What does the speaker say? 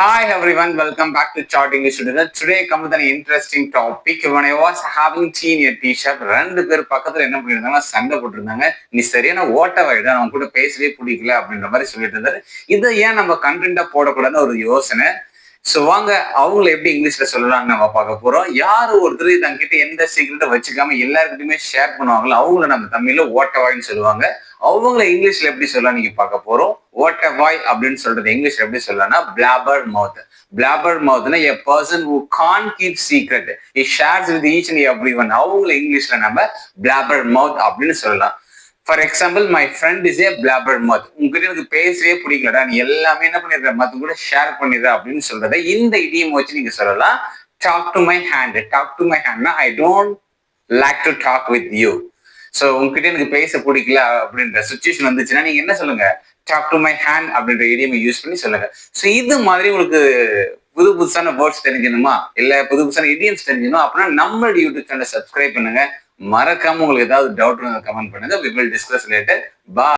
Hi everyone, welcome back to Chart English Tutorial. Today come with an interesting topic. When I was having tea in a tea shop, ரெண்டு பேர் பக்கத்துல என்ன பண்ணிருந்தாங்க, சண்டை போட்டுருந்தாங்க. நீ சரியான ஓட்ட வாயிடா, அவன் கூட பேசவே பிடிக்கல அப்படின்ற மாதிரி சொல்லிட்டு இருந்தாரு. இதை ஏன் நம்ம கண்டென்ட்டா போடக்கூடாதுன்னு ஒரு யோசனை. சோ வாங்க அவங்கள எப்படி இங்கிலீஷ்ல சொல்லலாம்னு நம்ம பார்க்க போறோம். யாரு ஒருத்தர் தங்கிட்ட எந்த சீக்கிரத்தை வச்சுக்காம எல்லாருக்கிட்டையுமே ஷேர் பண்ணுவாங்களோ அவங்கள நம்ம தமிழ்ல ஓட்டவாய்ன்னு சொல்லுவாங்க. அவங்கள இங்கிலீஷ்ல எப்படி சொல்லலாம் நீங்க பார்க்க போறோம். ஓட்டவாய் அப்படின்னு சொல்றது இங்கிலீஷ்ல எப்படி சொல்லலாம்னா பிளாபர் மவுத். பிளாபர் மவுத்னா a person who can't keep secret. He shares with each and everyone. அவங்கள இங்கிலீஷ்ல நம்ம பிளாபர் மவுத் அப்படின்னு சொல்லலாம். For example my friend is a blabber mouth. உங்ககிட்ட எனக்கு பேசவே பிடிக்கலடா, நீ எல்லாமே என்ன பண்ணிடுற மத்த கூட ஷேர் பண்ணிடுற அப்படின்னு சொல்றத இந்த இடியம் வச்சு நீங்க சொல்லலாம். Talk to my hand. Talk to my ஹேண்ட்னா I don't like to talk with you. So உங்ககிட்ட எனக்கு பேச பிடிக்கல அப்படின்ற சுச்சுவேஷன் வந்துச்சுன்னா நீங்க என்ன சொல்லுங்க, டாக் டு மை ஹேண்ட் அப்படின்ற இடியம் யூஸ் பண்ணி சொல்லுங்க. ஸோ இது மாதிரி உங்களுக்கு புது புதுசான வேர்ட்ஸ் தெரிஞ்சுக்கணுமா, இல்ல புது புதுசான இடியம்ஸ் தெரிஞ்சுக்கணும் அப்படின்னா நம்மளோட யூடியூப் சேனலை சப்ஸ்கிரைப் பண்ணுங்க. மறக்காம உங்களுக்கு ஏதாவது டவுட் கமெண்ட் பண்ணுங்க. we will discuss later. Bye.